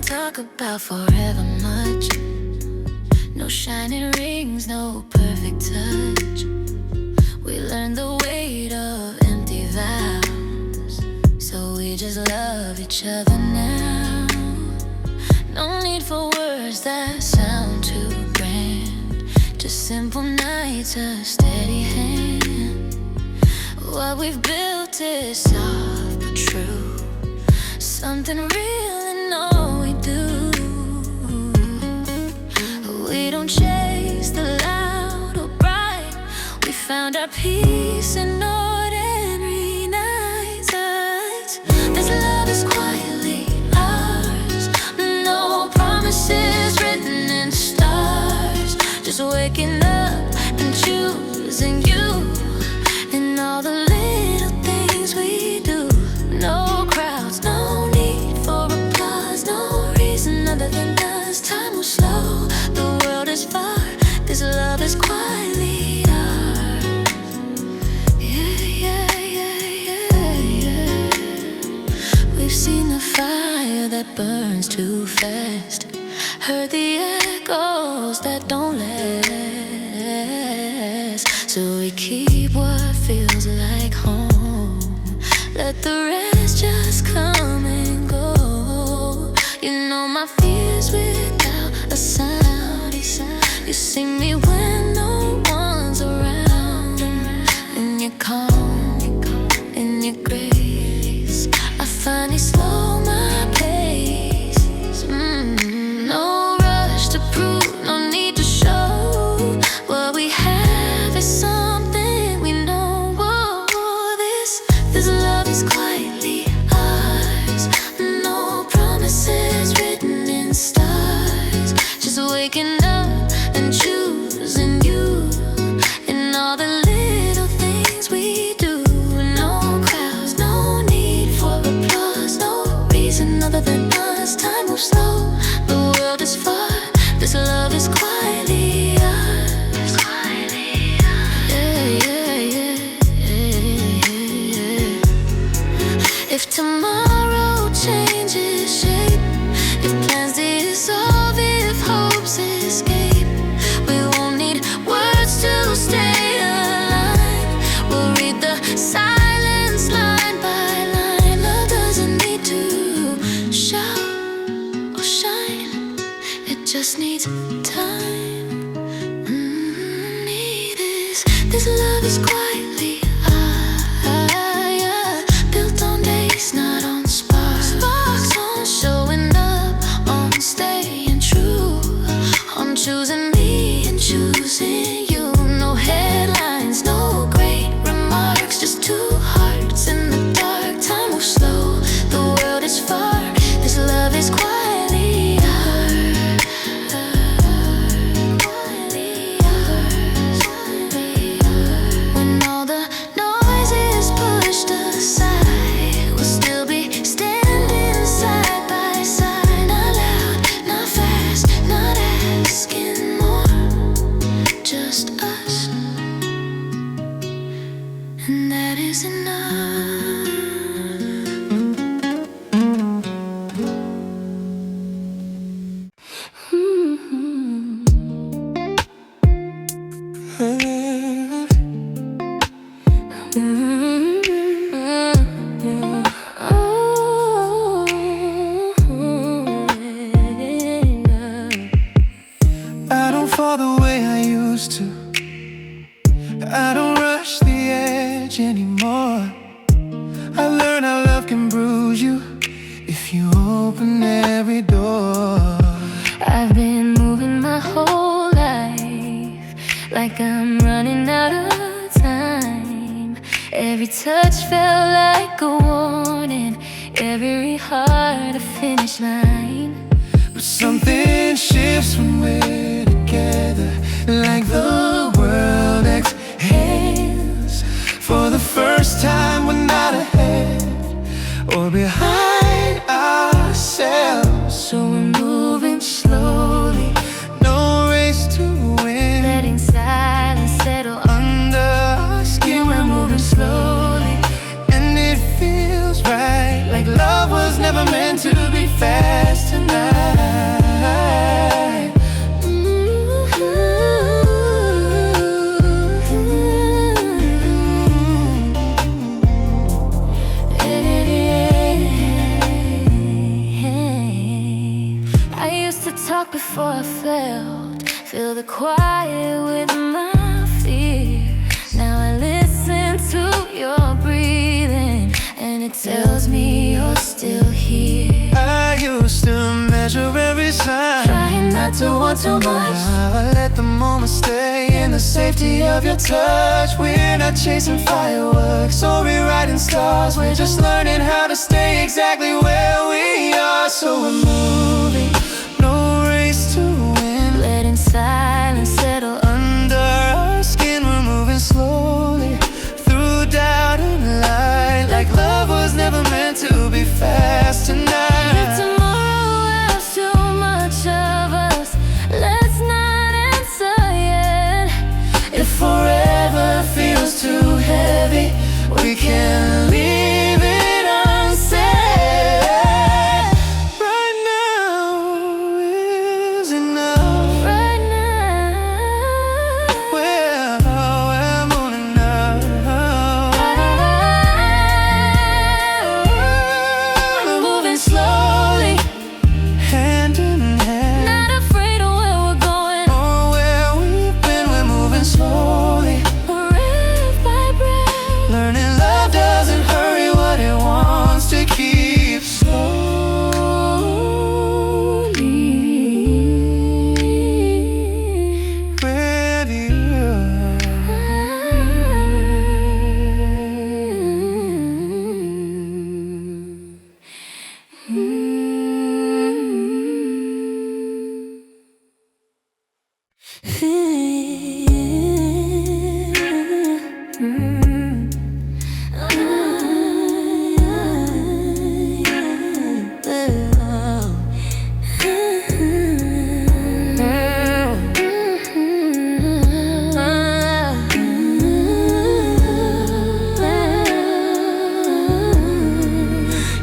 Talk about forever much. No shining rings, no perfect touch. We learned the weight of empty vows, so we just love each other now. No need for words that sound too grand, just simple nights, a steady hand. What we've built is soft but true, something real in all we do. We don't chase the loud or bright, we found our peace in ordinary nights. This love is quietly ours, no promises written in stars, just waking up and choosing you in all the little things we do. No crowds, no need for applause, no reason other than us. Time will slow, the world is far, this love is quietly ours. Yeah, yeah, yeah, yeah, yeah. We've seen the fire that burns too fast, heard the echoes that don't last, so we keep what feels like home, let the rest just come and go. You know my fears without a sound, you see me when no one's around, and you're calm, in your grace I finally slow my pace. No rush to prove, no need to show, what we have is something we know. This love is quietly ours, no promises written in stars, just waking up and choosing you in all the little things we do. No crowds, no need for applause, no reason other than us. Time moves slow, the world is far, this love is quietly ours. Yeah, yeah, yeah, yeah, yeah. If tomorrow changes shape, if plans dissolve, if hopes escape, we won't need words to stay aligned. We'll read the silence line by line. Love doesn't need to shout or shine, it just needs time. This love is quietly higher, built on days, not on sparks. Sparks on showing up, on staying true, on choosing me and choosing you. No headlines, no great remarks, just two hearts in the dark. Time moves slow, the world is far, this love is quietly ours. When all the noise is pushed aside, we'll still be standing side by side. Not loud, not fast, not asking more, just us, and that is enough. I don't fall the way I used to, I don't rush the edge anymore. I learned how love can bruise you if you open every door. I've been moving my whole life like I'm running out of time. Every touch felt like a warning, every heart a finish line. But something shifts when we're together, like the world exhales. For the first time we're not ahead or behind ourselves. never meant to be fast tonight. I used to talk before I felt, fill the quiet with my fear. Now I listen to your breathing, and it tells me you're still here. I used to measure every sign, Trying not to want too much. Now I let the moment stay in the safety of your touch. We're not chasing fireworks or rewriting stars. We're just learning how to stay exactly where we are. So we're moving, no race to win. Letting silence settle Under our skin, we're moving slowly through doubt and light, like love was never meant to be fast tonight. If tomorrow asks too much of us, let's not answer yet. If forever feels too heavy, we can leave it unsaid. Right now is enough. Right now, We're moving now. we're moving slowly, Hand in hand, not afraid of where we're going. or where we've been, we're moving slowly. Breath by breath, Learning love doesn't hurry what it wants to keep slowly with you.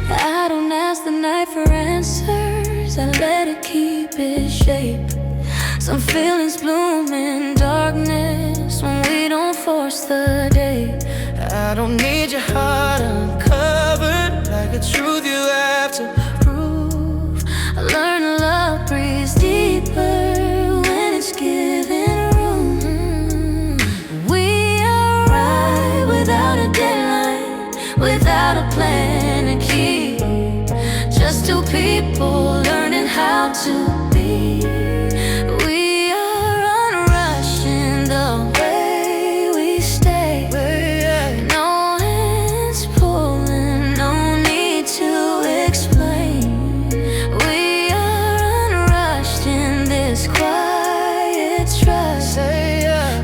I don't ask the night for answers, I let it keep its shape. Some feelings bloom in darkness when we don't force the day. I don't need your heart uncovered like a truth you have to prove. I learn love breathes deeper when it's given room. We are right without a deadline, without a plan to keep. Just two people learning how to be. We are unrushed in the way we stay. No hands pulling, no need to explain. We are unrushed in this quiet trust.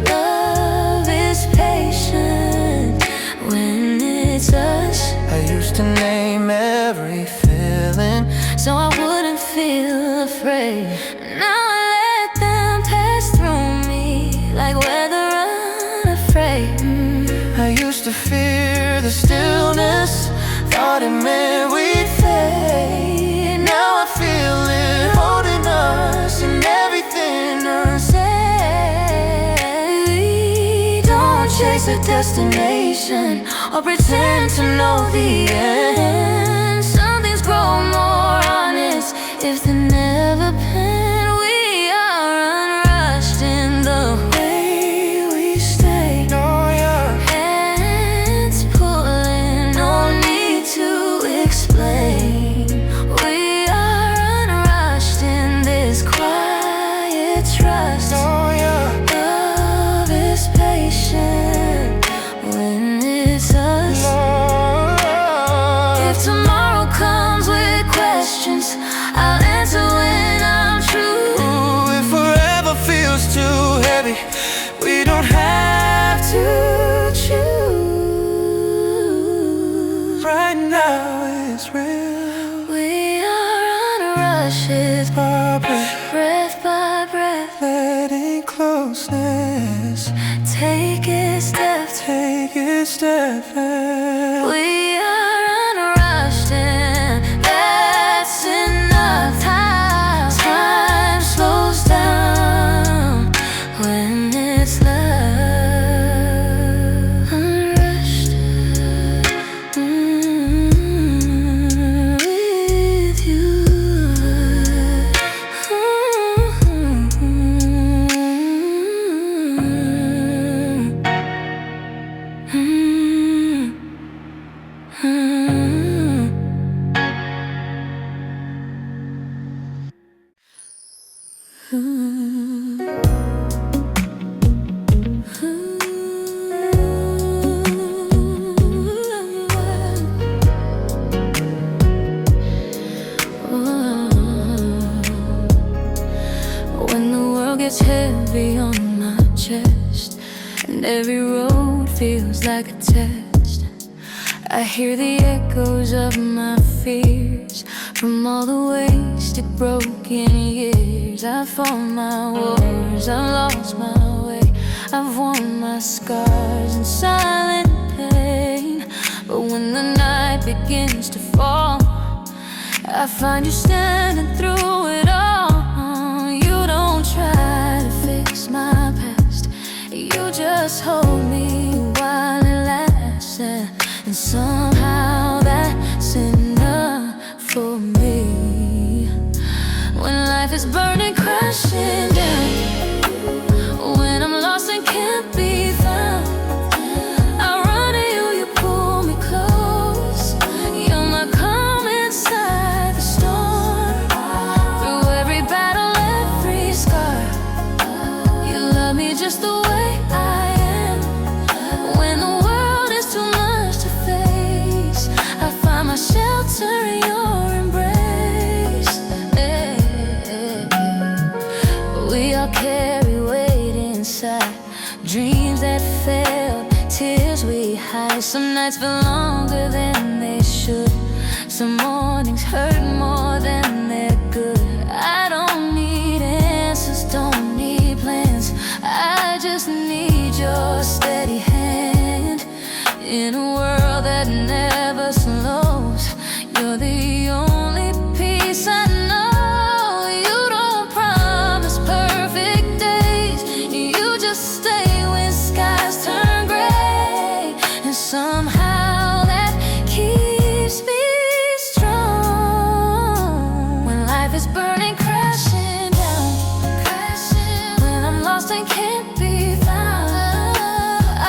Love is patient when it's us. I used to name every feeling, So I wouldn't feel afraid. Now I let them pass through me like weather unafraid. I used to fear the stillness, thought it meant we'd fade. Now I feel it holding us and everything unsaid. We don't chase a destination or pretend to know the end. Some things grow more honest if they never been. We are unrushed in the way we stay. Hands pulling, no need to explain. We are unrushed in this quiet trust. Love is patient when it's us. If tomorrow comes with questions, I'll answer when I'm true. Ooh, if forever feels too heavy, we don't have to choose. Right now it's real. We are unrushed, it's By breath, breath by breath. letting closeness Take it step. take its step. We are unrushed in that When the world gets heavy on my chest and every road feels like a test, I hear the echoes of my fears from all the wasted, broken years. I've fought my wars, I've lost my way, I've worn my scars in silent pain. But when the night begins to fall, I find you standing through it all. You don't try to fix my past, you just hold me while it lasts. And somehow that's enough for me. When life is burning, crashing down, when I'm lost and can't be found, I run to you, you pull me close. You're my calm inside the storm. Through every battle, every scar, you love me just the way I am. When the world is too much to face, I find my shelter in your embrace. We all carry weight inside, dreams that failed, tears we hide. Some nights feel longer than they should, some mornings hurt more than they're good. I don't need answers, don't need plans, I just need your steady hand. In a world that never slows, you're the only peace I know. You don't promise perfect days, you just stay when skies turn gray. And somehow that keeps me strong. When life is burning, crashing down, when I'm lost and can't be found,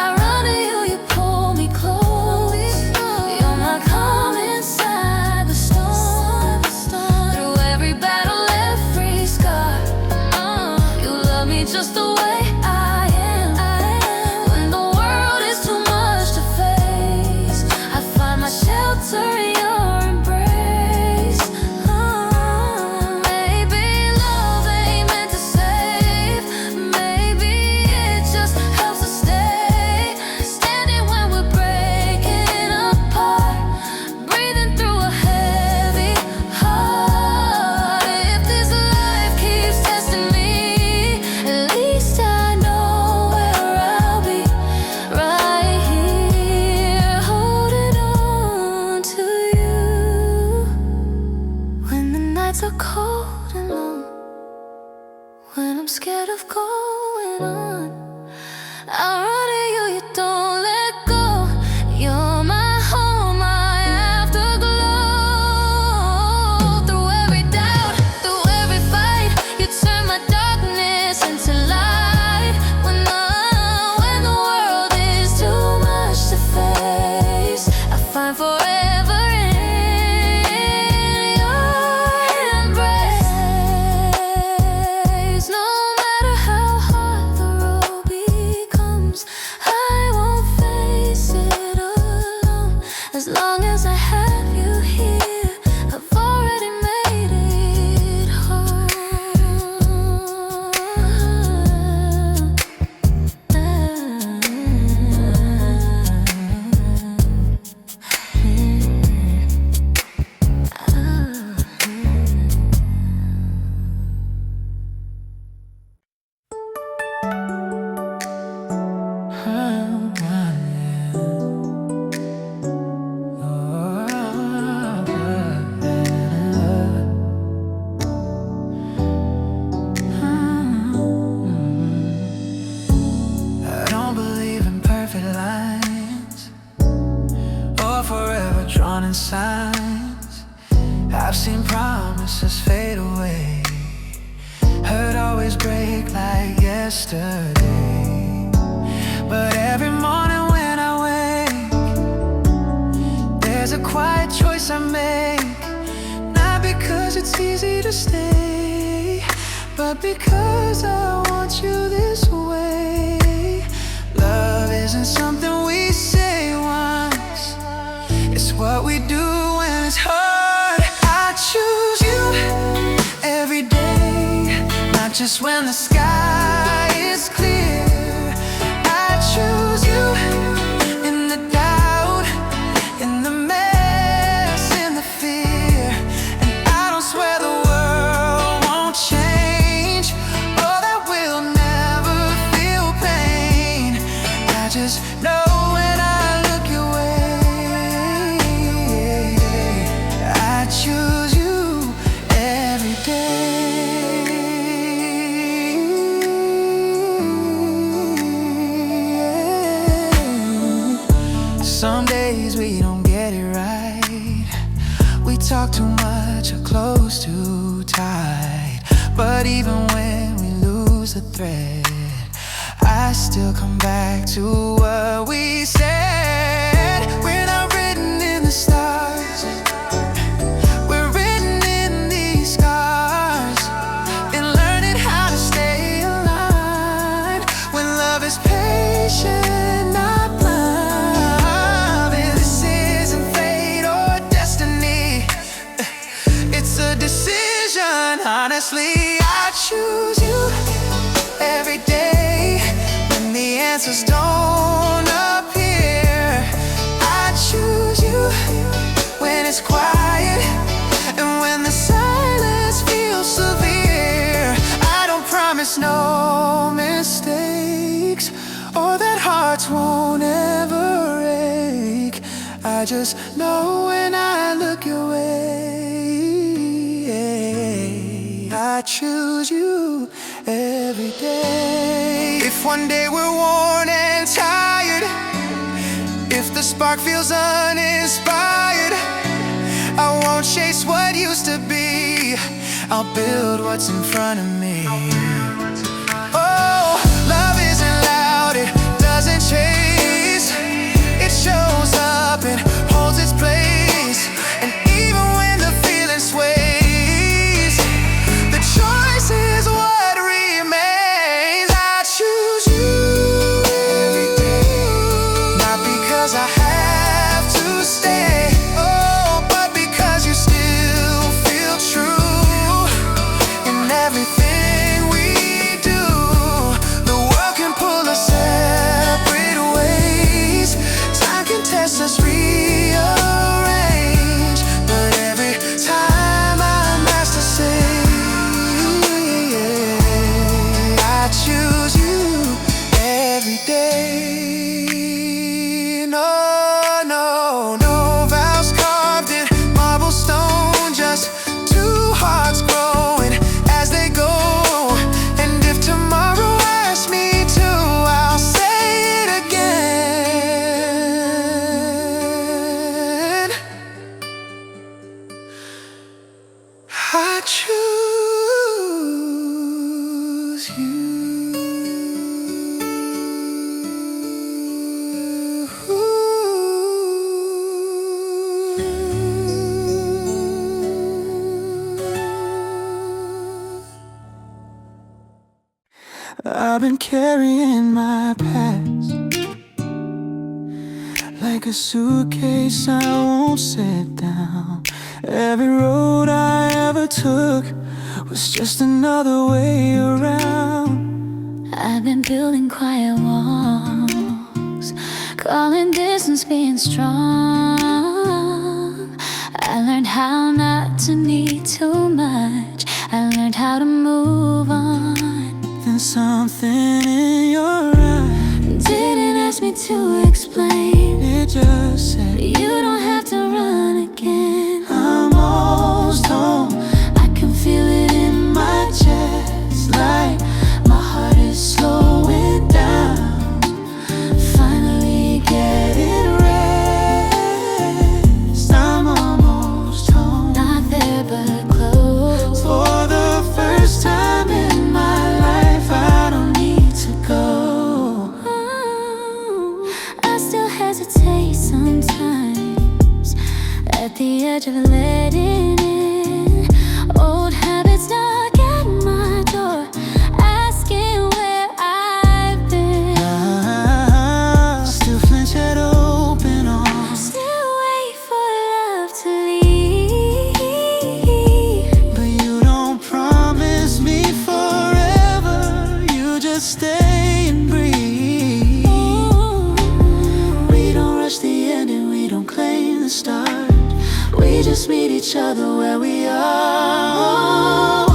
I run to you, you pull me close. You're my calm inside the storm. Through every battle, every scar, you love me just the way I am. When the world is too much to face, I find my shelter in your embrace. Maybe love ain't meant to save, maybe it just helps us stay standing when we're breaking apart, breathing through a heavy heart. If this life keeps testing me, at least I know where I'll be, right here holding on to you. When the nights are cold and long, when I'm scared of going on, I run to you, you don't let go. You're my home, my afterglow. Through every doubt, through every fight, you turn my darkness into light. When the world is too much to face, I find forever in your embrace. No matter how hard the road becomes, I won't face it alone. As long as I have you here, I've already made it home. I don't believe in perfect lines or forever drawn in signs. I've seen promises fade away, heard always break like yesterday. But every morning when I wake, there's a quiet choice I make. Not because it's easy to stay, but because I want you this way. Love isn't something we say once, it's what we do when it's hard. I choose you every day, not just when the sky is clear. I choose you in the doubt, in the mess, in the fear. And I don't swear the world won't change, or that we'll never feel pain. I just know when I look your way, I choose you every day. Some days we don't get it right, we talk too much or close too tight. But even when we lose the thread, I still come back to what we said. We're not written in the stars, we're written in these scars. Been learning how to stay aligned when love is patient, not blind. And this isn't fate or destiny, it's a decision, honestly. I choose you every day when the answers don't appear. I choose you when it's quiet and when the silence feels severe. I don't promise no mistakes or that hearts won't ever ache. I just know when I look your way, I choose you every day. If one day we're worn and tired, if the spark feels uninspired, I won't chase what used to be, I'll build what's in front of me. Oh, love isn't loud, it doesn't chase, it shows up and holds its place. And even when the feeling sways, the choice is what remains. I choose you every day, not because I have to stay, oh, but because you still feel true in everything we do. The world can pull us separate ways, time can test us, rearrange, but every time I'm asked to say, I choose you every day. No, no, no vows carved in marble stone, just two hearts growing as they go. And if tomorrow asks me to, I'll say it again. I choose you. I've been carrying my past like a suitcase I won't set down. Every road I ever took was just another way around. I've been building quiet walls, calling distance being strong. I learned how not to need too much, I learned how to move on. Then something in your eyes Didn't ask me to explain, it just said, you don't have to run again. I'm almost home. I can feel it in my chest, like my heart is slowing down. Finally getting rest, I'm almost home. Not there, but each other where we are.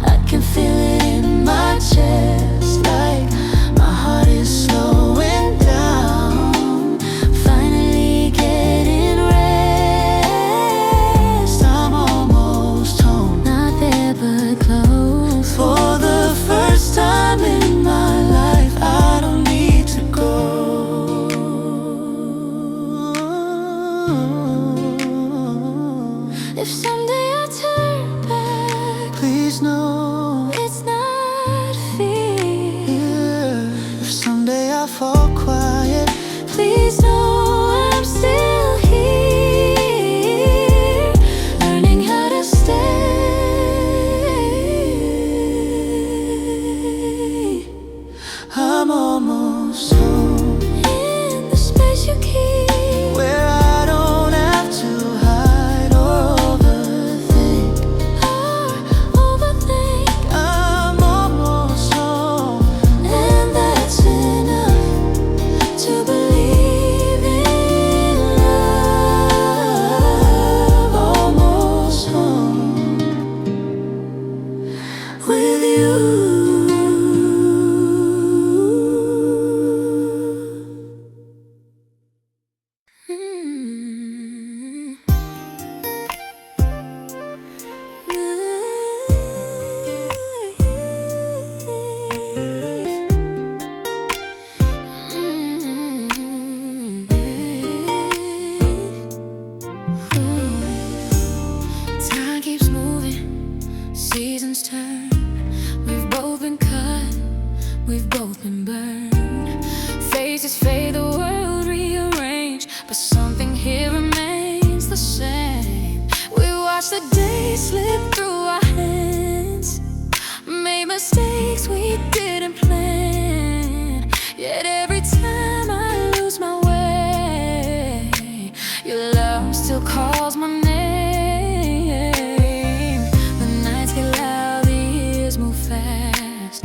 I can feel it in my chest, like my heart is slowing down, finally getting rest. I'm almost home, not there but close. For the first time in my life, I don't need to go. If someday I turn back, please know it's not fear. Yeah. If someday I fall quiet, please know I'm still here, learning how to stay. I'm almost home, in the space you keep, where I don't have to hide or overthink. I'm almost home, and that's enough to believe in love. Almost home with you. Time keeps moving, seasons turn. We've both been cut, we've both been burned. Faces fade, the world rearranged, but something here remains the same. We watch the days slip through our hands, made mistakes we didn't plan. Yet every time I lose my way, your love still calls my name. The nights get loud, the years move fast,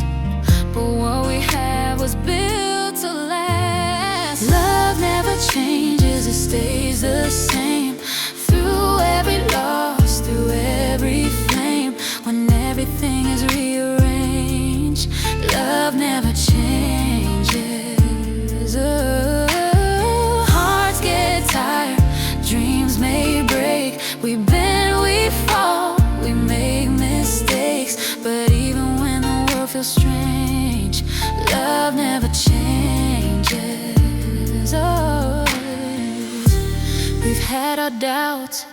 but what we had was built to last. Love never changes, it stays the same. Through every loss, through every flame, when everything is rearranged, love never changes. Oh, hearts get tired, dreams may break. We bend, we fall, we make mistakes, but even when the world feels strange, love never changes. Oh, we've had our doubts,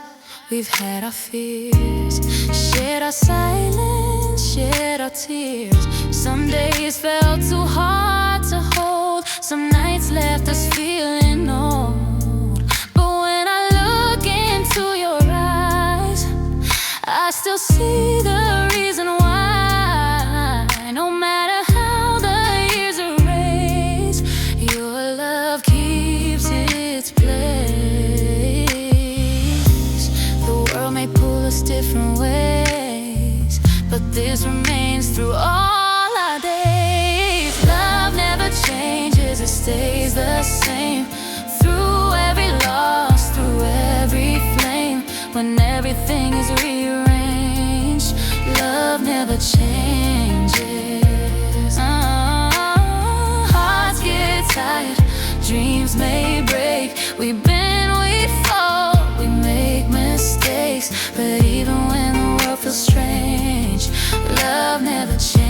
we've had our fears, shared our silence, shared our tears. Some days felt too hard to hold, some nights left us feeling old. But when I look into your eyes, I still see the reason why. No matter how the years erase, your love keeps its place. The world may pull us different ways, but this remains through all our days. Love never changes, it stays the same. Through every loss, through every flame, when everything is rearranged, love never changes. Hearts get tired, dreams may break. We bend, we fall, we make mistakes, but even when the world feels strange, love never changes.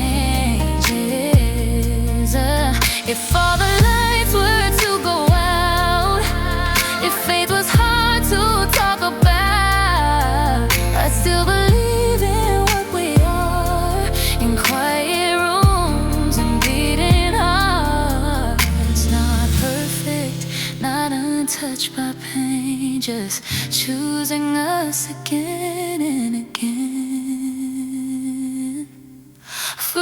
If all the lights were to go out, if faith was hard to talk about, I'd still believe in what we are, in quiet rooms and beating hearts. Not perfect, not untouched by pain, just choosing us again and again. Ooh.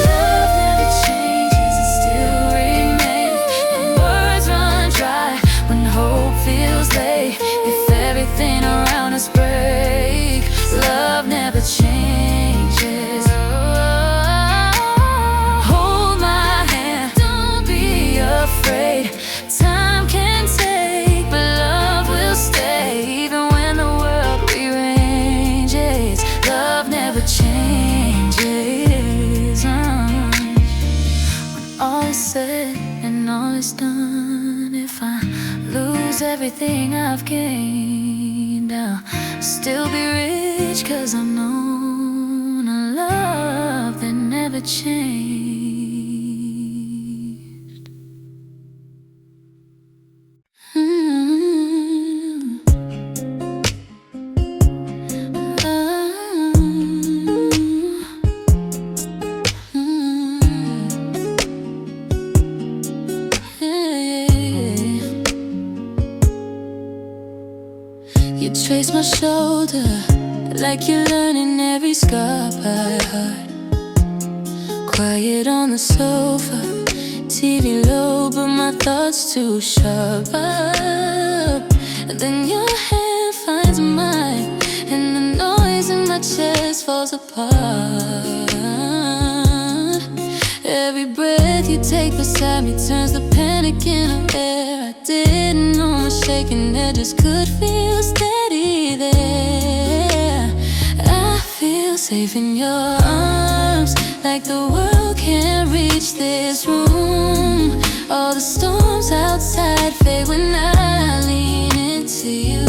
Love never changes, it still remains, and words run dry when hope feels late. If everything around us breaks, love never changes. Hold my hand, don't be afraid. Time can take, but love will stay. everything I've gained. I'll still be rich 'cause I've known a love that never changed. You trace my shoulder like you're learning every scar by heart. Quiet on the sofa, TV low, but my thoughts too sharp up. And then your hand finds mine, and the noise in my chest falls apart. Every breath you take beside me turns the panic into air. I didn't know my shaking edges could feel steady there. I feel safe in your arms, like the world can't reach this room. All the storms outside fade when I lean into you.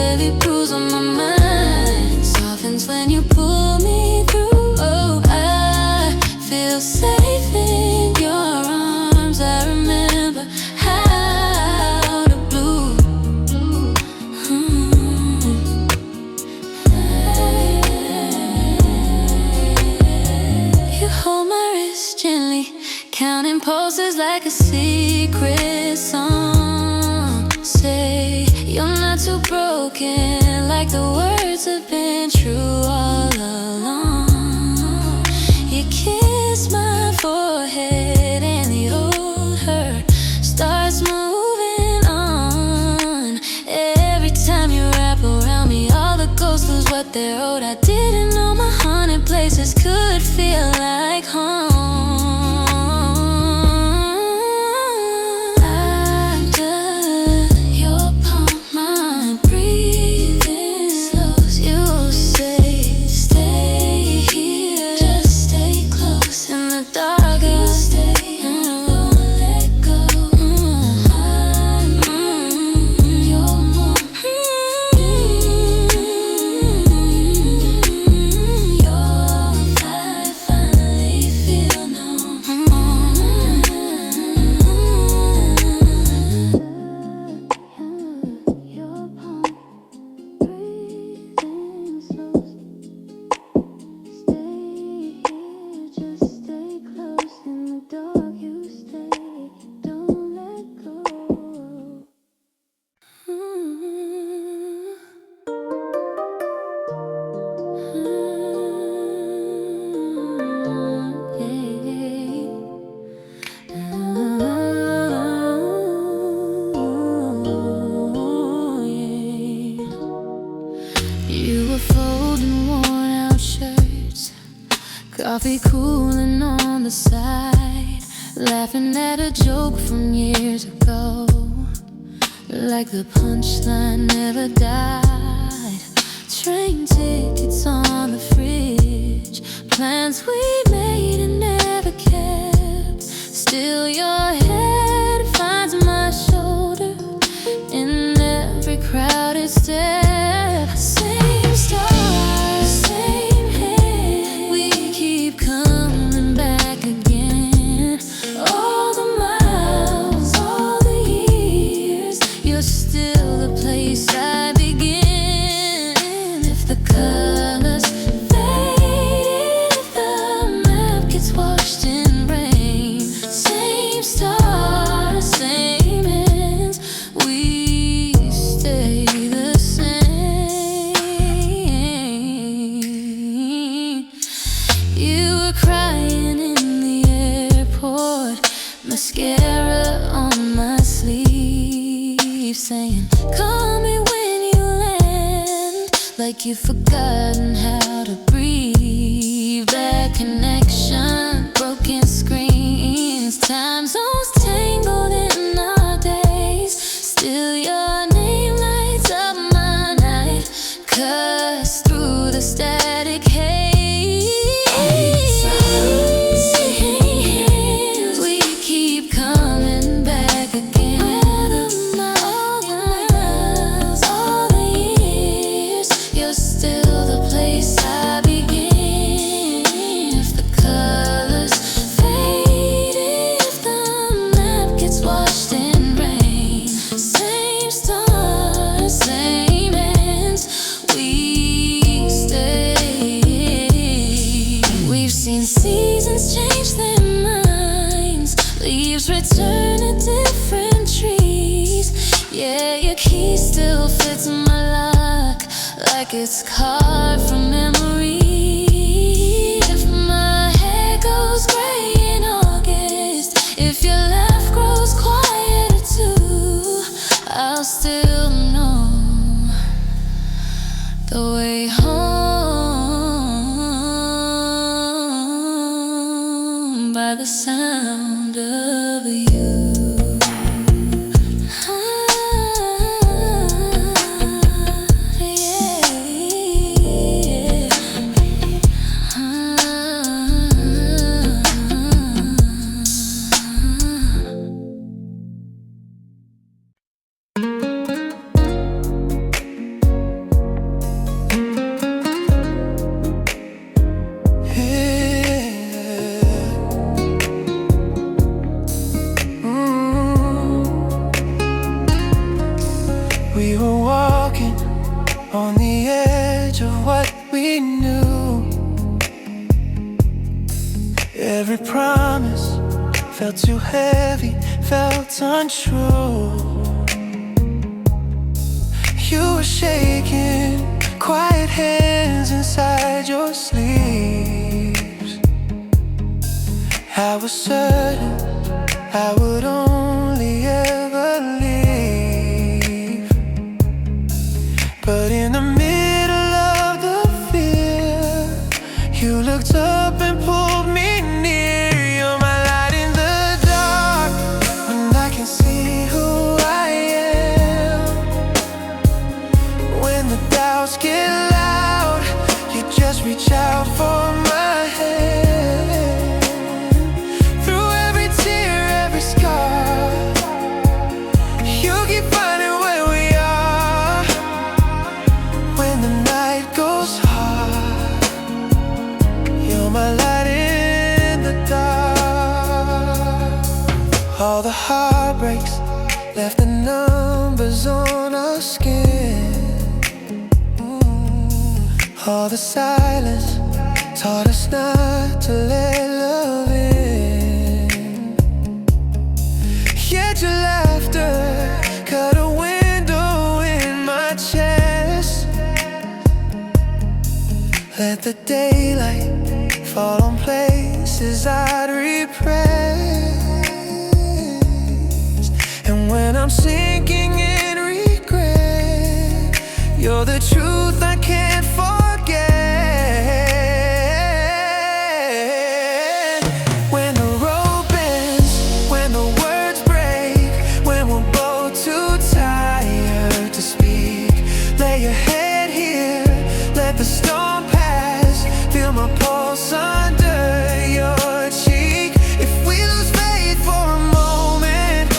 Every bruise on my mind softens when you pull me through. Oh, I feel safe in your arms. I remember how to blue. You hold my wrist gently, counting pulses like a secret song. Say you're not too broken, like the words have been true all along. You kiss my forehead and the old hurt starts moving on. Every time you wrap around me, all the ghosts lose what they're owed. I didn't know my haunted places could feel like home. Under your palm, my breathing slows. You say, stay here, just stay close in the dark. You stay and don't let go. You're warm. I finally feel no Your palm, breathing slows. Stay here, just stay close in the dark. You stay, don't let go. You were folding worn out shirts, coffee cooling on the side, laughing at a joke from years ago, like the punchline never died. Train tickets on the fridge, plans we made and never kept. Still your head finds my shoulder in every crowded step. Same stars, same head, we keep coming back again. All the miles, all the years, you're still the place I begin. If the colors fade, if the map gets washed in rain, same stars, same hands, we stay the same. You were crying in the airport, mascara on my sleeve, saying, call me when you land, like you've forgotten how to breathe. Bad connection, broken screens, time zones tangled in our days. Still your name lights up my night, cuts through the static haze. We keep coming back again. All the miles, like it's carved from memory. If my hair goes gray in August, if your laugh grows quieter too, I'll still know the way home by the sound of you. We were walking on the edge of what we knew. Every promise felt too heavy, felt untrue. You were shaking, quiet hands inside your sleeves. I was certain I would only ever leave, but in the middle of the fear, you looked up and pulled me near. You're my light in the dark when I can see who I am. When the doubts get loud, you just reach out for my hand. Through every tear, every scar, you keep finding where we are. When the night goes hard, you're my light in the dark. All the heartbreaks left the numbers on our skin. All the silence taught us not to let love in. Yet your laughter cut a window in my chest. Let the daylight fall on places I'd repressed. And when I'm sinking in regret, you're the truth I can't forget. When the road bends, when the words break, when we're both too tired to speak, lay your head here, let the storm pass, feel my pulse under your cheek. If we lose faith for a moment,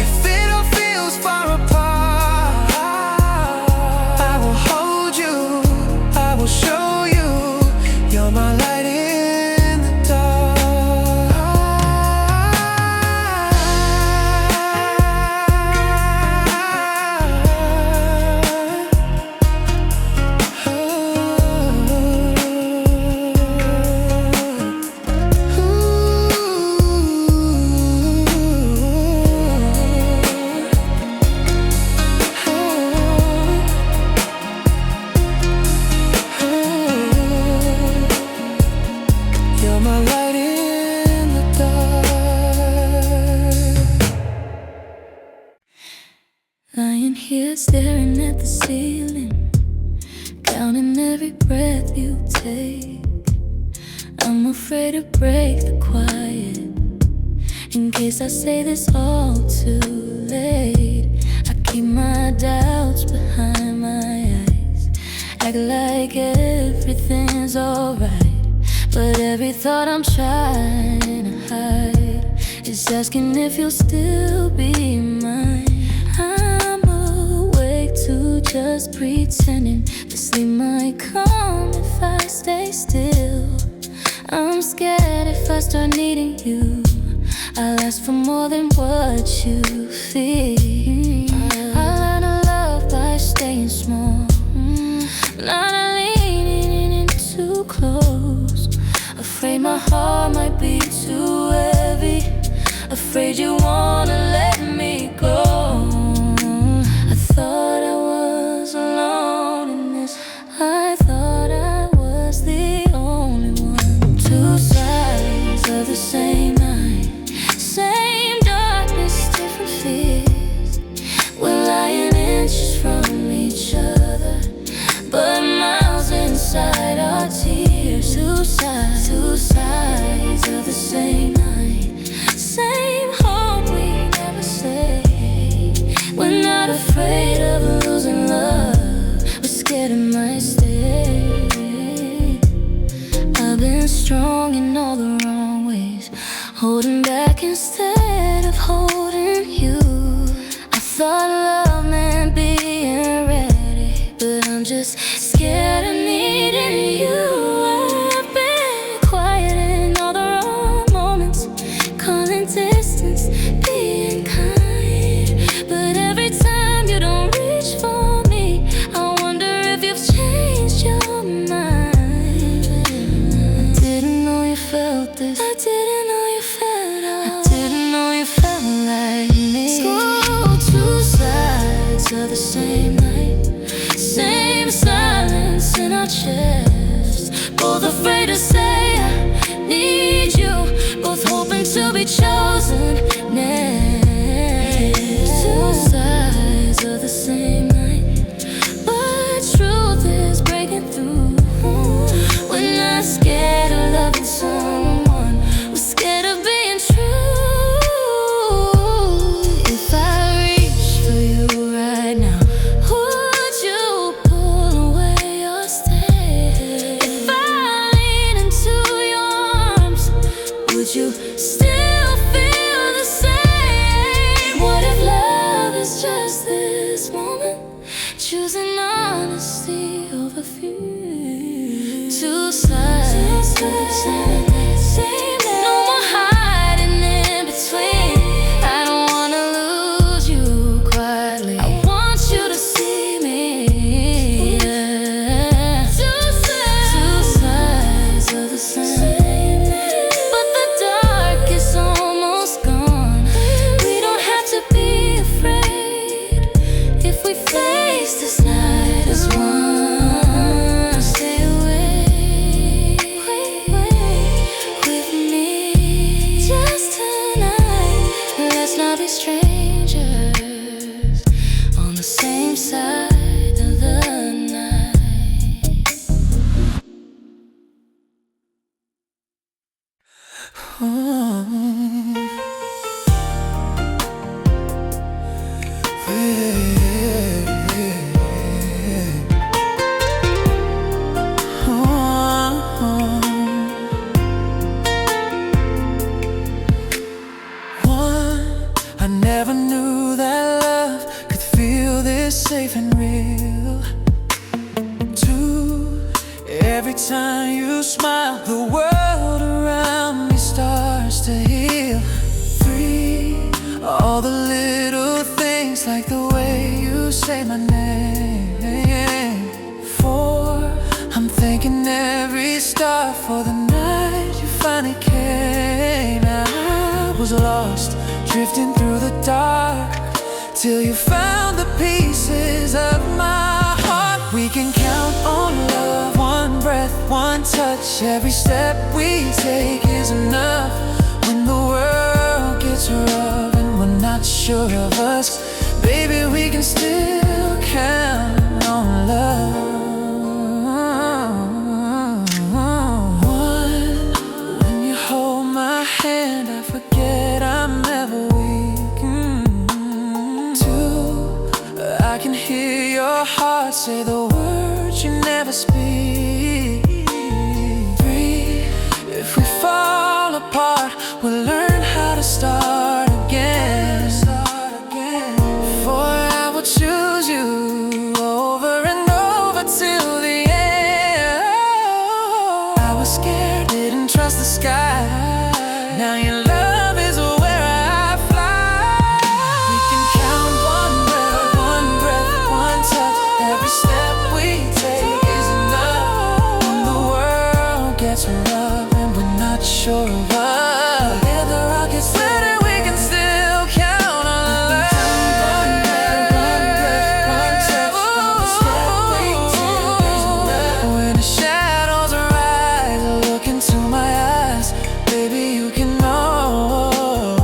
if it all feels far apart, I will hold you, I will show you, you're my light in the dark. You're my light in the dark. Lying here staring at the ceiling, counting every breath you take. I'm afraid to break the quiet, in case I say this all too late. I keep my doubts behind my eyes, act like everything's alright, but every thought I'm trying to hide is asking if you'll still be mine. I'm awake to just pretending the sleep might come if I stay still. I'm scared if I start needing you, I'll ask for more than what you feel. I learn to love by staying small, not leaning in too close. Afraid my heart might be too heavy, afraid you wanna let me go. I thought I was alone wrong in all the wrong ways, holding back instead of holding you. I thought love meant being ready, but I'm just scared of needing you. I've been quiet in all the wrong moments, calling distance, being kind, but every time you don't reach for me, I wonder if you've changed your mind. I didn't know you felt this, I didn't know you felt all, I didn't know you felt like me. Two sides of the same night, same silence in our chests, both afraid to say I need you, both hoping to be chosen next. Two sides of the same night, but truth is breaking through. We're not scared of loving someone, we're scared of being true. If I reach for you right now, would you pull away or stay? If I lean into your arms, would you still feel the same? What if love is just this moment, choosing honesty over fear? Two sides of the same night, no more hiding in between. I don't wanna lose you quietly, I want you to see me. Yeah. Two sides of the same, but the dark is almost gone. We don't have to be afraid if we face this night as one. Stay awake with me just tonight. Let's not be strangers on the same side of the night. One, I never knew that love could feel this safe and real. Two, every time you smile, the world around me starts to heal. Three, all the little things like the way you say my name. Four, I'm thanking every star for the night you finally came. I was lost, drifting through the dark, till you found the pieces of my heart. We can count on love, one breath, one touch. Every step we take is enough. When the world gets rough and we're not sure of us, baby, we can still count on love. One, when you hold my hand, I forget I'm ever weak. Two, I can hear your heart say the words you never speak. Three, if we fall apart, we'll learn how to start again. Four, I will choose you over and over till the end. I was scared, didn't trust the sky. Now your love is where I fly. We can count one breath, one touch. Every step we take is enough. When the world gets rough and we're not sure of us, where the rock gets better, we can still count on love. One breath, one touch. Every step we take is enough. When the shadows rise, look into my eyes, baby, you can always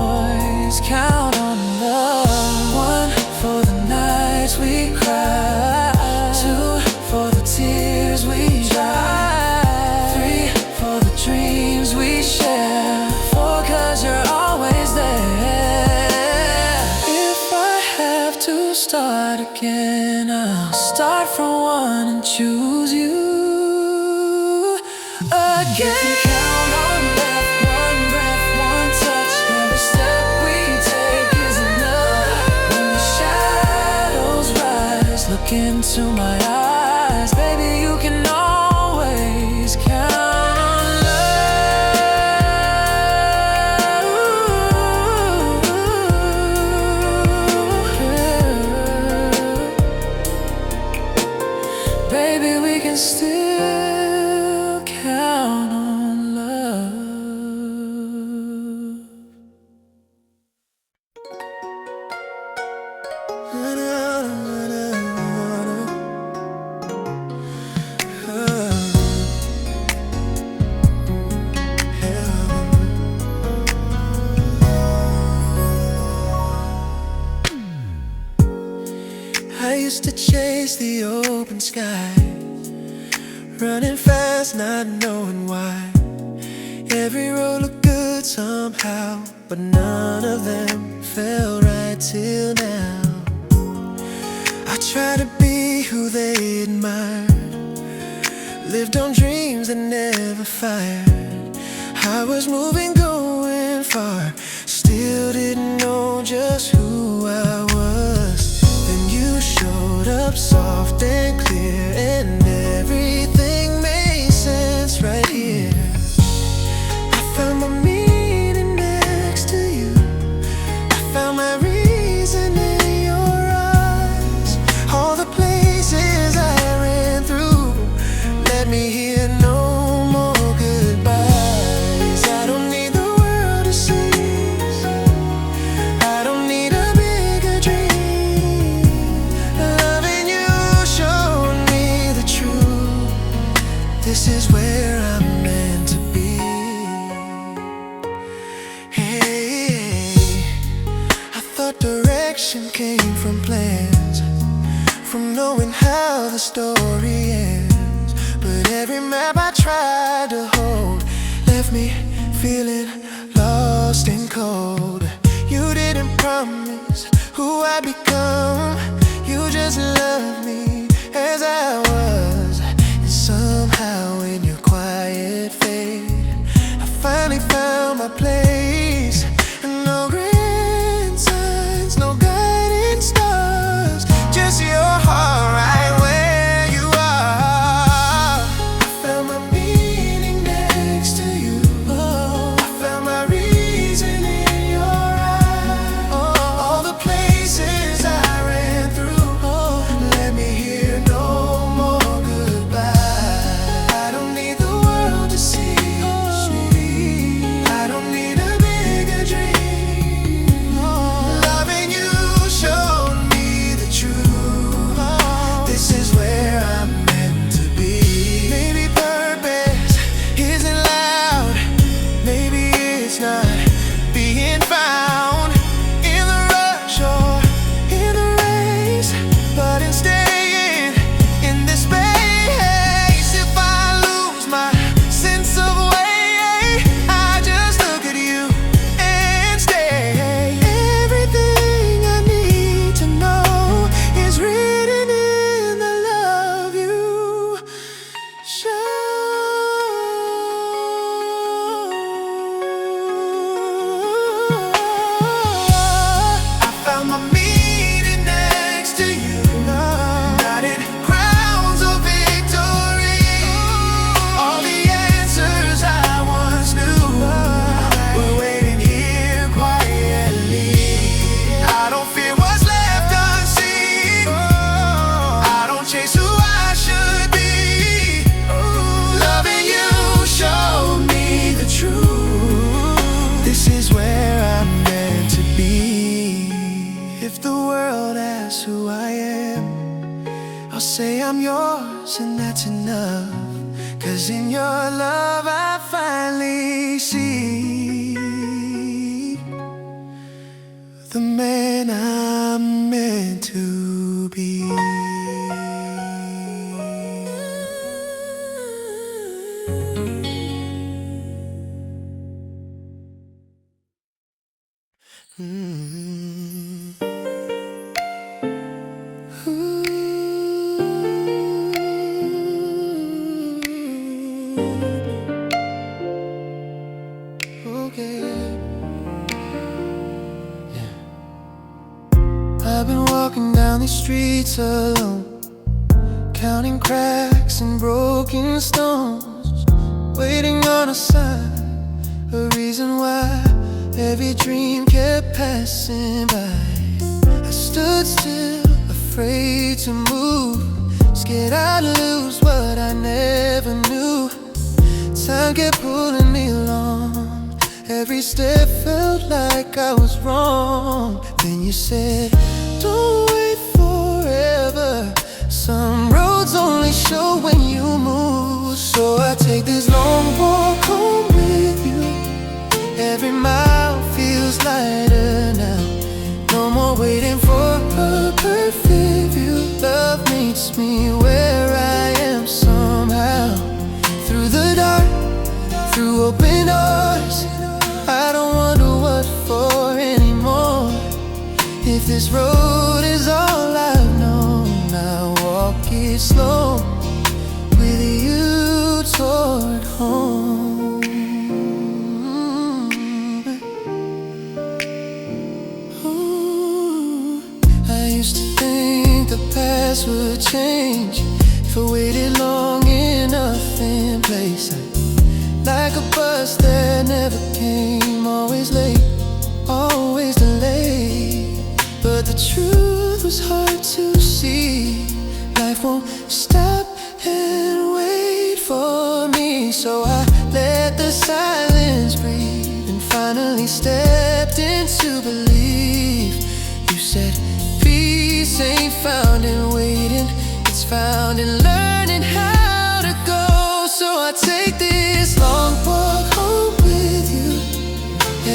count on love. One, for the nights we cry. Two, for the tears we dry. Three, for the dreams we share. Four, 'cause you're always there. If I have to start again, I'll start from one and choose you again. You can count on into my eyes, baby, you can always count on love. Baby, we can still count on love. I used to chase the open sky, running fast, not knowing why. Every road looked good somehow, but none of them felt right till now. I tried to be who they admired, lived on dreams that never fired. I was moving, going far, still didn't know just who I was. Then you showed up soft and clear, and everything made sense right here. I found my meaning next to you, I found my reason in your eyes. All the places I ran through, let me hear no more goodbyes. I don't need the world to see, I don't need a bigger dream. Loving you showed me the truth, this is where I'm meant to be. Hey, I thought direction came from plans, from knowing how the story ends. But every map I tried to hold left me feeling lost and cold. You didn't promise who I'd become, you just loved me as I was. And somehow in your quiet fate, I finally found my place. No grand signs, no guiding stars, just your heart right where you are. I found my meaning next to you, I found my reason in your eyes. All the places I ran through, let me hear no more goodbye. I don't need the world to see, I don't need a bigger dream. Loving you showed me the truth, this is where I'm meant to be. Maybe purpose isn't loud, maybe it's not being found in the rush or in the race, but in staying in this space. If I lose my sense of way, I just look at you and stay. Everything I need to know is written in the love you show. I found my meaning next to you, knotted crowns of victory. All the answers I once knew were waiting here quietly. I don't fear what's left unseen, I don't chase who I should be. Loving you showed me the truth, this is where I'm meant to be. If the world asks who I am, I'll say I'm yours and that's enough. 'Cause in your love I finally see the man I'm meant to be. Okay. Yeah. I've been walking down these streets alone, cracks and broken stones, waiting on a sign, a reason why every dream kept passing by. I stood still, afraid to move, scared I'd lose what I never knew. Time kept pulling me along, every step felt like I was wrong. Then you said, don't wait forever, some roads only show when you move. So I take this long walk home with you, every mile feels lighter now. No more waiting for a perfect view, love meets me where I am somehow. Through the dark, through open doors, I don't wonder what for anymore. If this road is all I've known, I'll walk it slow with you toward home. Ooh, I used to think the past would change if I waited long enough in place. Like a bus that never came, always late, always delayed. But the truth was hard to see, life won't stop and wait for me. So I let the silence breathe and finally stepped into belief. You said peace ain't found in waiting, it's found in learning how to go. So I take this long walk home with you,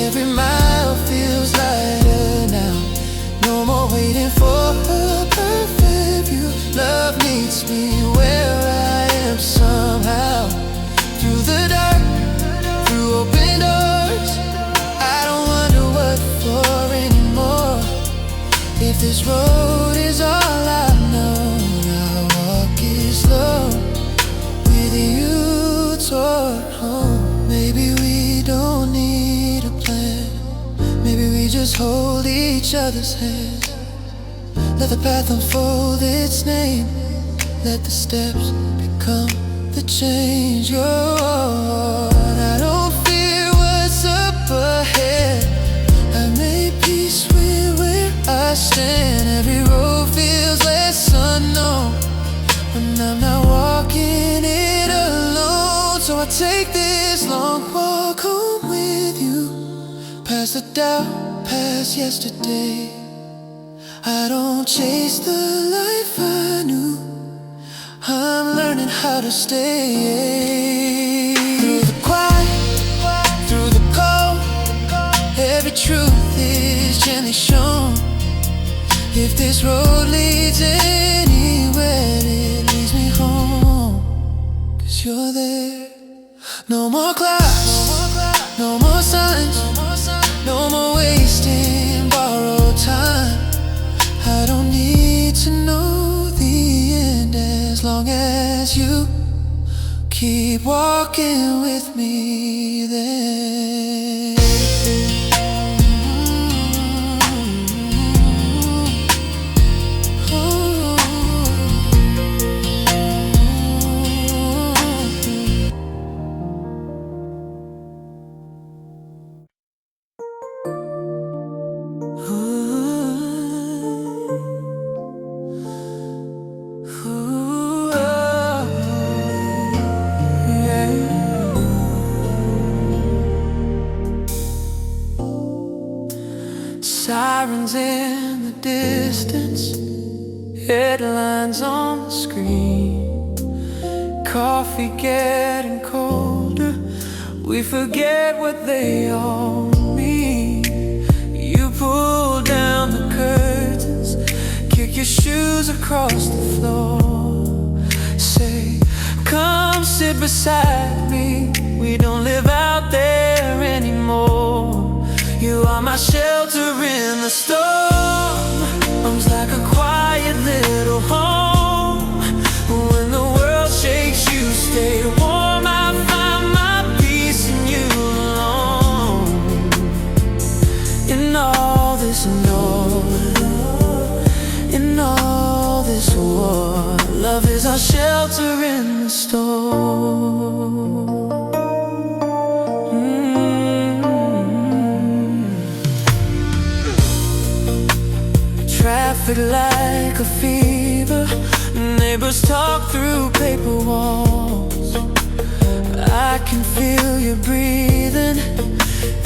every mile feels lighter now. No more waiting for a perfect view, love meets me where I am somehow. Through the dark, through open doors, I don't wonder what for anymore. If this road is all I know, I'll walk it slow with you toward home. Maybe we don't need a plan, maybe we just hold each other's hand. Let the path unfold its name, let the steps become the change you're on. I don't fear what's up ahead, I made peace with where I stand. Every road feels less unknown when I'm not walking it alone. So I take this long walk home with you, past the doubt, past yesterday. I don't chase the life I knew, I'm learning how to stay. Through the quiet, through the cold, every truth is gently shown. If this road leads anywhere, it leads me home, 'cause you're there. No more clouds, no more signs, no more wasting borrowed time. I don't need to know the end as long as you keep walking with me there. Sirens in the distance, headlines on the screen, coffee getting colder, we forget what they all mean. You pull down the curtains, kick your shoes across the floor, say, come sit beside me, we don't live out there anymore. You are my shelter in the storm, arms like a quiet little home. When the world shakes, you stay warm. I find my peace in you alone. In all this noise, in all this war, love is our shelter. like a fever. Neighbors talk through paper walls. I can feel you breathing,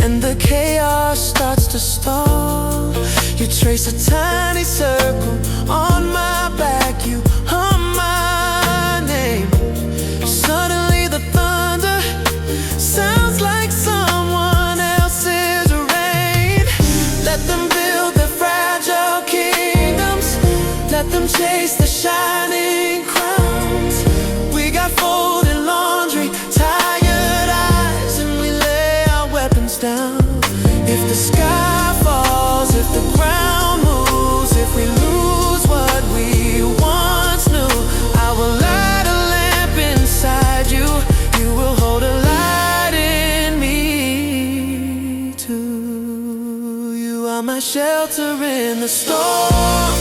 and the chaos starts to stall. You trace a tiny circle on my back, you hum my name. Suddenly the thunder sounds like someone else's rain. Let them build their fragile kingdoms, let them chase the shining crowns. We got folded laundry, tired eyes, and we lay our weapons down. If the sky falls, if the ground moves, if we lose what we once knew, I will light a lamp inside you. You will hold a light in me too. You are my shelter in the storm,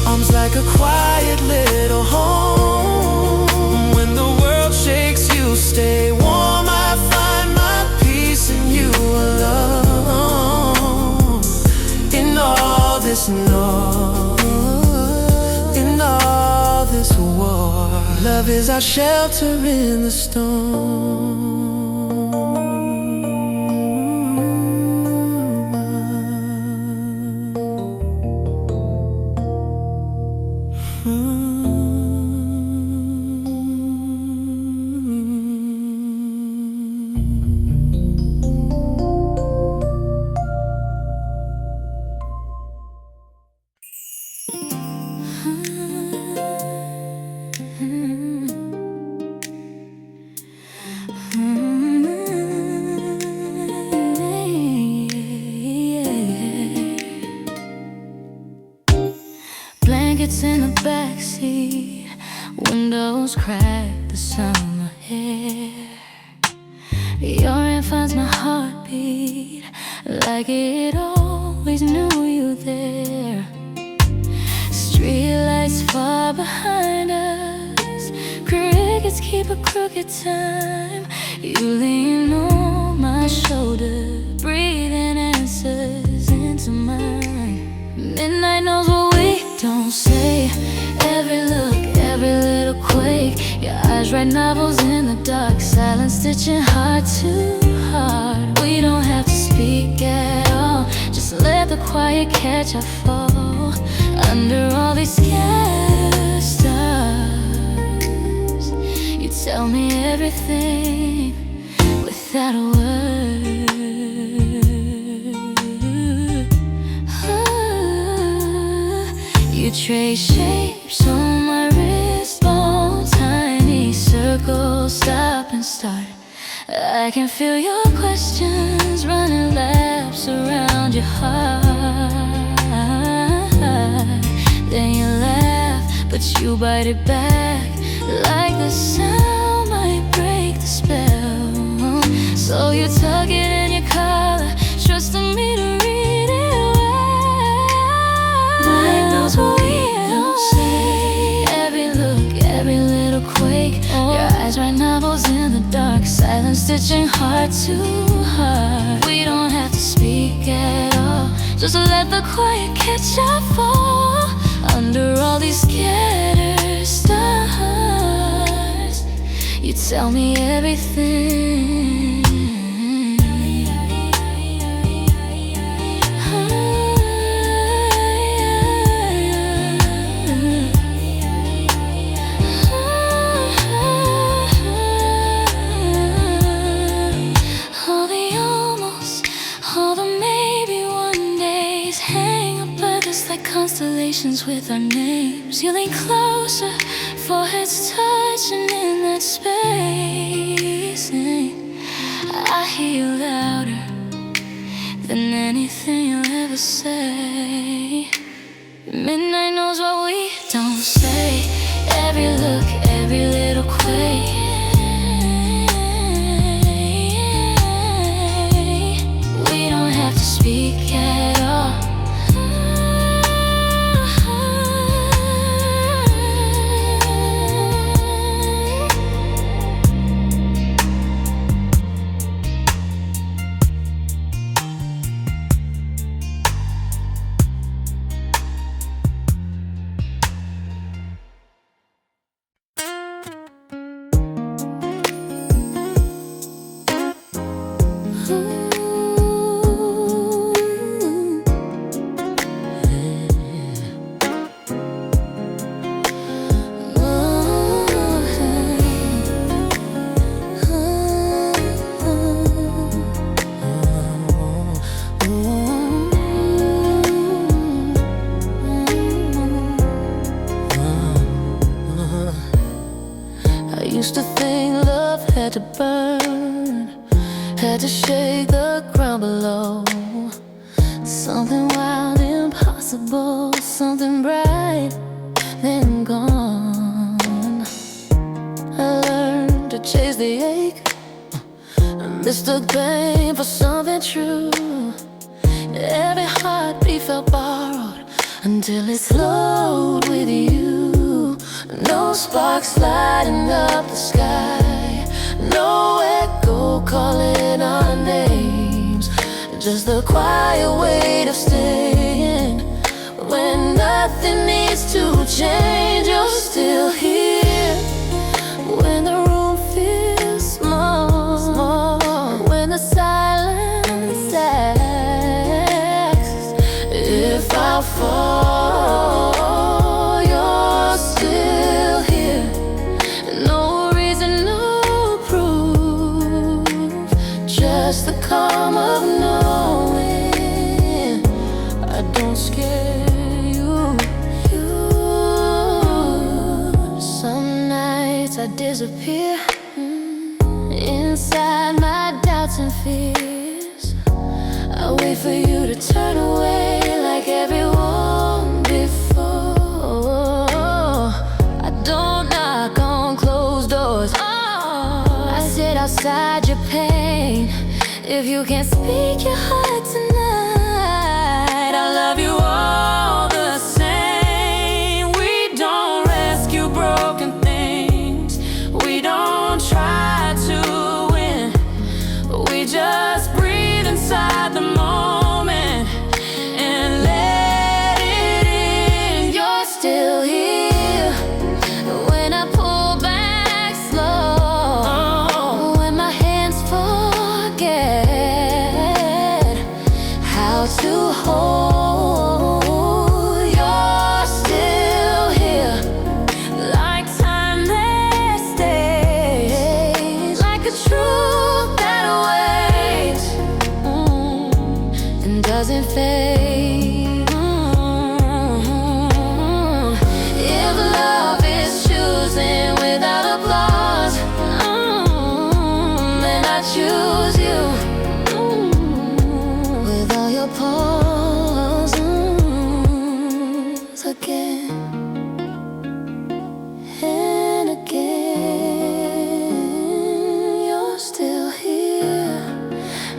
arms like a quiet little home. When the world shakes, you stay warm. I find my peace in you alone. In all this noise, in all this war, love is our shelter in the storm. Blankets in the backseat, windows crack the summer air. Your hand finds my heartbeat like it always knew you there. Streetlights far behind us, crickets keep a crooked time. You lean on my shoulder, breathing answers into mine. Midnight knows what we don't say. Every look, every little quake. Your eyes write novels in the dark, silence stitching heart to heart. We don't have to speak at all, just let the quiet catch our fall. Under all these scattered stars, you tell me everything without a word. You trace shapes on my wristbone, tiny circles stop and start. I can feel your questions running laps around your heart. Then you laugh, but you bite it back, like the sound might break the spell. So you tuck it in your collar, trusting me to read it well. Night knows what we don't say. Every look, every little quake. Your eyes write novels in the dark, silence stitching heart to heart. We don't have to speak at all, just let the quiet catch our fall. Under all these scattered stars, you tell me everything. All the almost, all the maybe one days hang above us like constellations with our names. You lean closer, foreheads touching in that space. I hear you louder than anything you'll ever say. Midnight knows what we don't say. Every look, every little quake. We don't have to speak at all. Used to think love had to burn, had to shake the ground below. Something wild, impossible, something bright, then gone. I learned to chase the ache, mistook pain for something true. Every heartbeat felt borrowed until it slowed with you. No sparks lighting up the sky, no echo calling our names, just the quiet weight of staying. When nothing needs to change, you're still here. When the room feels small, when the silence asks if I'll fall, you're still here. No reason, no proof, just the calm of knowing I don't scare you. Some nights I disappear inside my doubts and fears. I wait for you to turn away like everyone before. I don't knock on closed doors, I sit outside your pain. If you can't speak your heart tonight, I love you all the same. We don't rescue broken things, we don't try to win, we just breathe inside the moment and let it in. You're still here when I pull back slow, when my hands forget how to hold. You're still here like time that stays, like a truth that waits and doesn't fade. If love is choosing without applause, then I choose you. With all your pause again and again. You're still here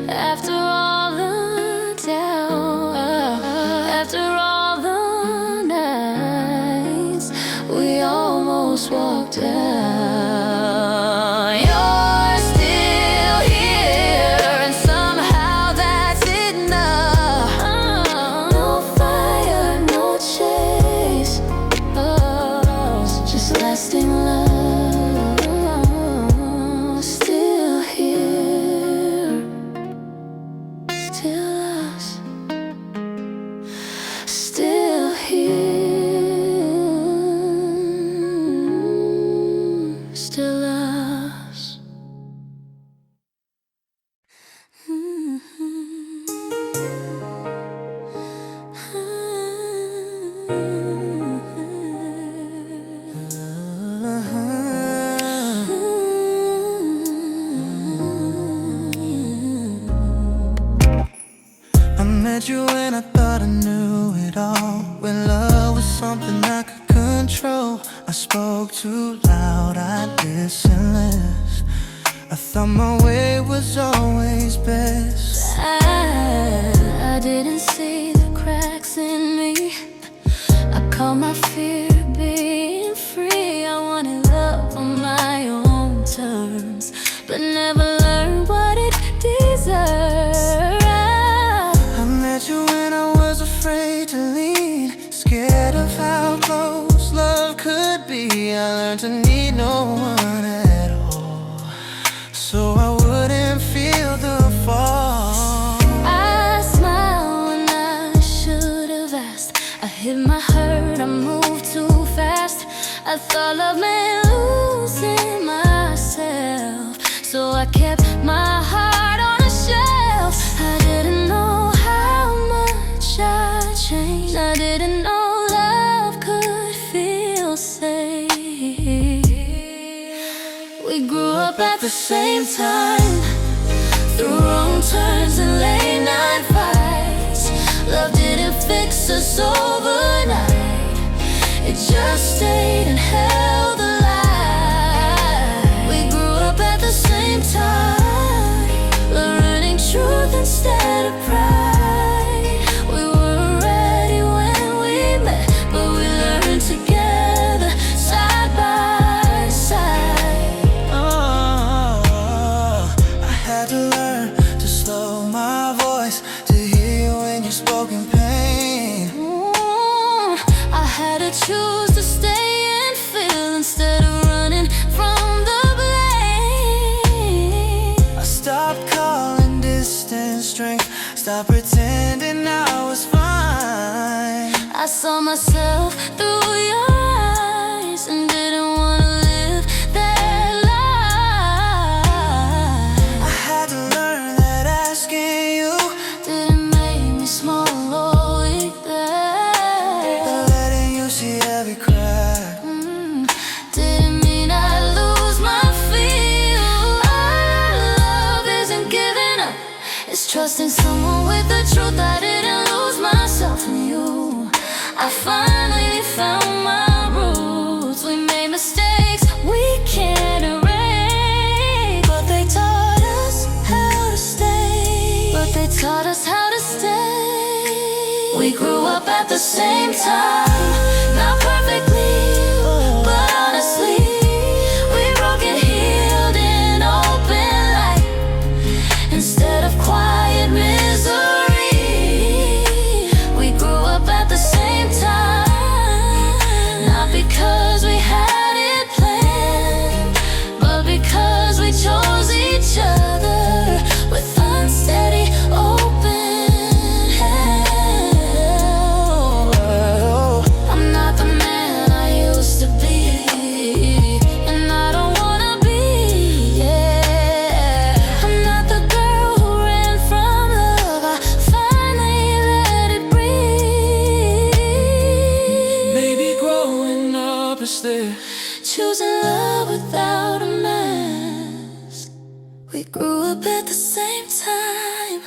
after all the doubt, after all the nights we almost walked out. You're still here, and somehow that's enough. No fire, no chase, just lasting love. Still here, still us, still here, still us. I met you when I thought I knew it all, when love was something I could control. I spoke too loud, I listened less. I thought my way was always best. I didn't see the cracks in me, I caught my fear being free. I wanted love on my own terms, but never learned what it deserved. I met you when I was afraid to lean, scared of how close love could be. I learned to need no one at all, so I wouldn't feel the fall. I smiled when I should have asked, I hid my hurt, I moved too fast. I thought love meant losing myself, so I kept my heart on a shelf. I didn't know how much I changed, I didn't know love could feel safe. We grew up at the same time, through wrong turns and late night fights. Love didn't fix us overnight, it just stayed and held alive. We grew up at the same time, learning truth instead of pride. We weren't ready when we met, but we learned together, side by side. Oh, I had to learn to slow my voice, to hear you when you spoke in pain. I had to choose to stay and feel instead of running from the blame. I stopped calling distance strength, stopped pretending I was fine. I saw myself through your eyes and didn't want to live that life. I had to learn that asking you Didn't make me small or weak there. that letting you see every crack. Didn't mean I'd lose my feel. Our love isn't giving up, it's trusting someone with the truth. I didn't lose myself in you, I finally found my roots. We made mistakes we can't erase, but they taught us how to stay. But they taught us how to stay. We grew up at the same time, not perfectly, but honestly. We broke and healed in open light, instead of quiet misery. We grew up at the same time, not because we had it planned, but because we chose each other with unsteady open hands. I'm not the man I used to be, and I don't wanna be, yeah. I'm not the girl who ran from love, I finally let it breathe. Maybe growing up is there. Choosing love without a mask. We grew up at the same time.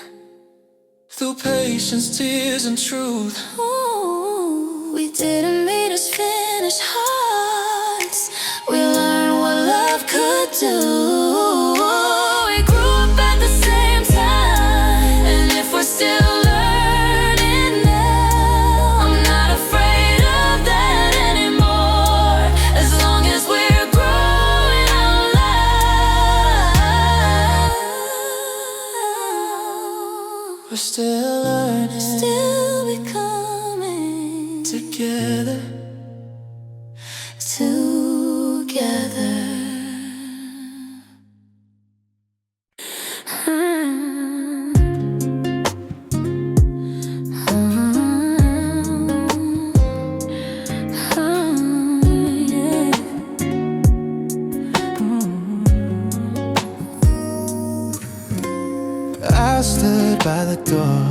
Through patience, tears, and truth. Ooh, we didn't meet as finished hearts. We learned what love could do. We grew up at the same time, and if we're still learning now, I'm not afraid of that anymore, as long as we're growing out loud. We're still learning Still becoming together. together. I stood by the door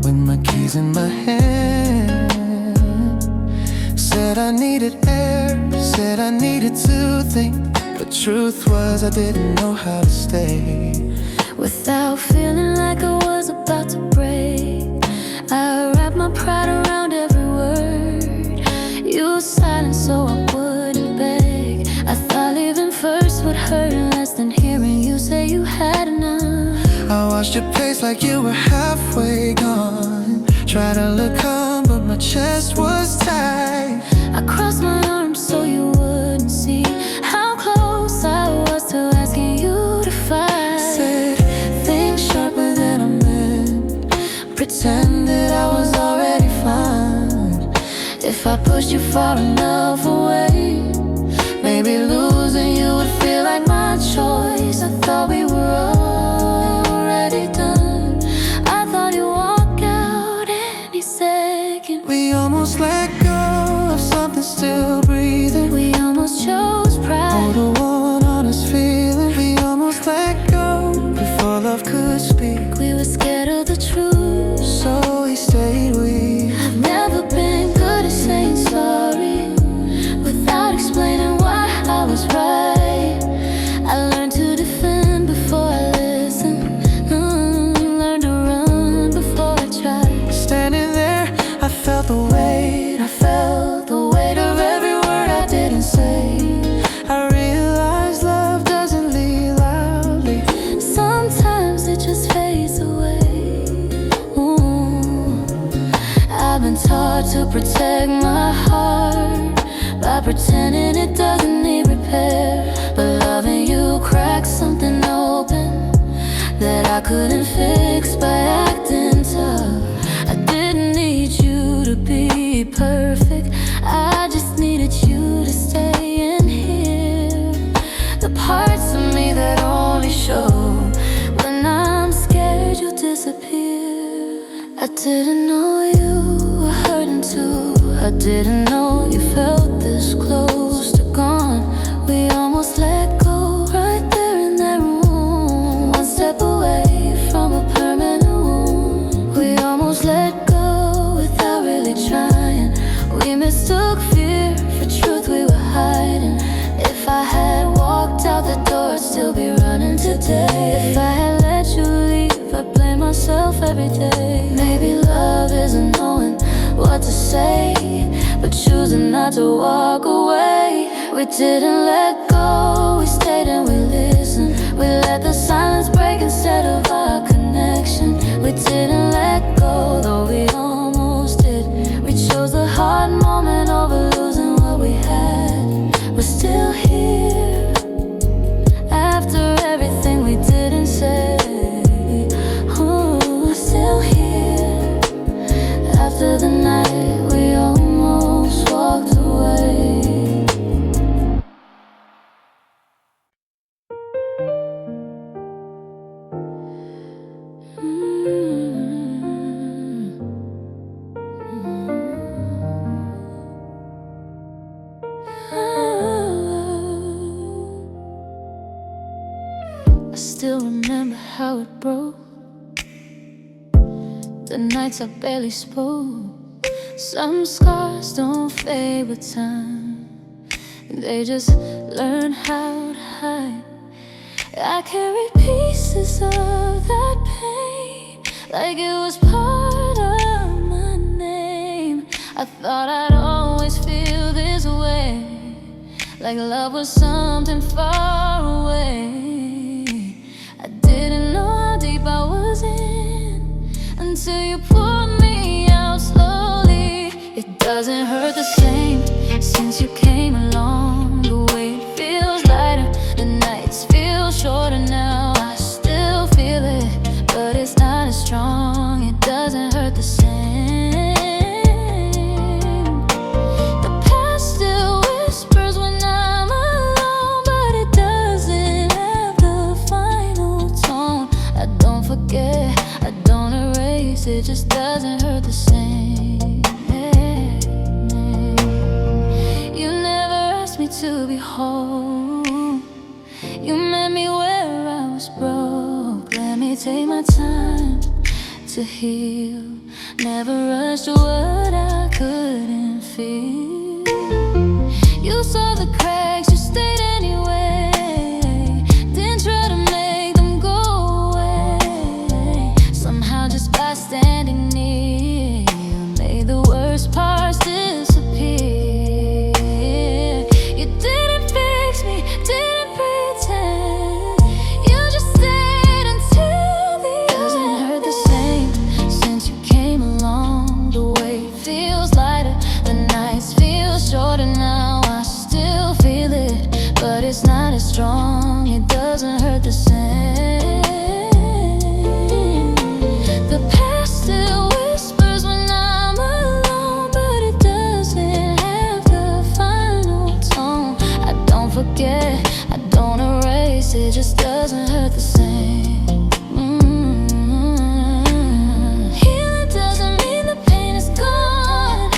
with my keys in my hand. Said I needed air, said I needed to think. But truth was I didn't know how to stay. Without feeling like I was about to break, I wrapped my pride around every word. You were silent so I wouldn't beg. I thought leaving first would hurt less than hearing you say you had enough. I watched your pace like you were halfway gone. Tried to look calm, but my chest was tight. I crossed my arms so you wouldn't see how close I was to asking you to fight. Said things sharper than I meant, pretended I was already fine. If I pushed you far enough away, maybe losing you would feel like my choice. I thought we were already done. I thought you'd walk out any second. We almost let go of something still breathing. We almost chose pride. Hold a one honest feeling. We almost let go before love could speak. We were scared of the truth, So we stayed weak. I've never been good at saying sorry without explaining why I was right. I I couldn't fix by acting tough. I didn't need you to be perfect, I just needed you to stay in here. The parts of me that only show when I'm scared you'll disappear. I didn't know you were hurting too, I didn't know you felt this close to gone. We almost let go right there in that room, one step away from a permanent wound. We almost let go without really trying. We mistook fear for truth we were hiding. If I had walked out the door, I'd still be running today. If I had let you leave, I'd blame myself every day. Maybe love isn't knowing what to say, but choosing not to walk away. We didn't let go, we stayed and we listened. We let the silence break instead of our connection. We didn't let go, though we almost did. We chose the hard moment over losing what we had. We're still here after everything we didn't say. We're still here after the night we almost walked away. I still remember how it broke, the nights I barely spoke. Some scars don't fade with time, they just learn how to hide. I carried pieces of that pain like it was part of my name. I thought I'd always feel this way, like love was something far away. I didn't know how deep I was in until you pulled me out slowly. It doesn't hurt the same since you came along. The weight feels lighter, the nights feel shorter now. I still feel it, but it's not as strong. It doesn't hurt the same. The past still whispers when I'm alone, but it doesn't have the final tone. I don't forget, I don't erase, it just doesn't hurt the same. You never asked me to be whole, you met me where I was broke. Let me take my time to heal, never rushed what I couldn't feel. You saw the cracks, you stayed anyway, didn't try to make them go away. Somehow just by standing near, you made the worst parts disappear. You didn't fix me, didn't pretend, you just stayed until the end. Doesn't hurt the same since you came along. The weight feels lighter, the nights feel shorter now. I still feel it, but it's not as strong. It doesn't hurt the same. The past still whispers when I'm alone, but it doesn't have the final tone. I don't forget, I don't erase, it just doesn't hurt the same. Healing doesn't mean the pain is gone,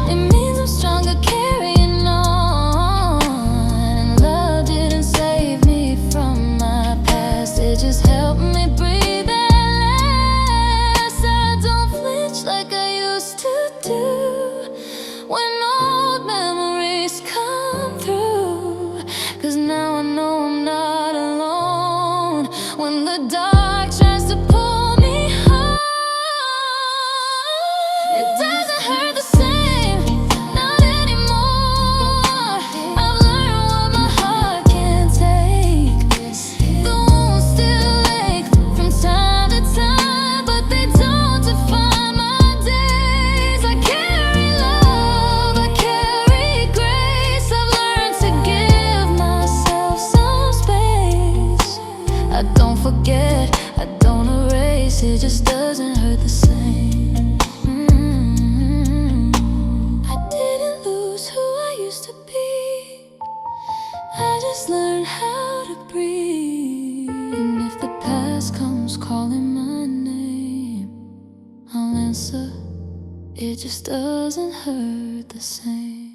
it means I'm stronger carrying on. And love didn't save me from my past, it just helped me breathe at last. I don't flinch like I used to do when old memories come through. 'Cause now I know I'm not alone when the dark tries to pull me home. It doesn't hurt the same, not anymore. I've learned what my heart can't take. The wounds still ache from time to time, but they don't define my days. I carry love, I carry grace. I've learned to give myself some space. I don't forget, I don't erase, it just doesn't hurt the same. I didn't lose who I used to be, I just learned how to breathe. And if the past comes calling my name, I'll answer, it just doesn't hurt the same.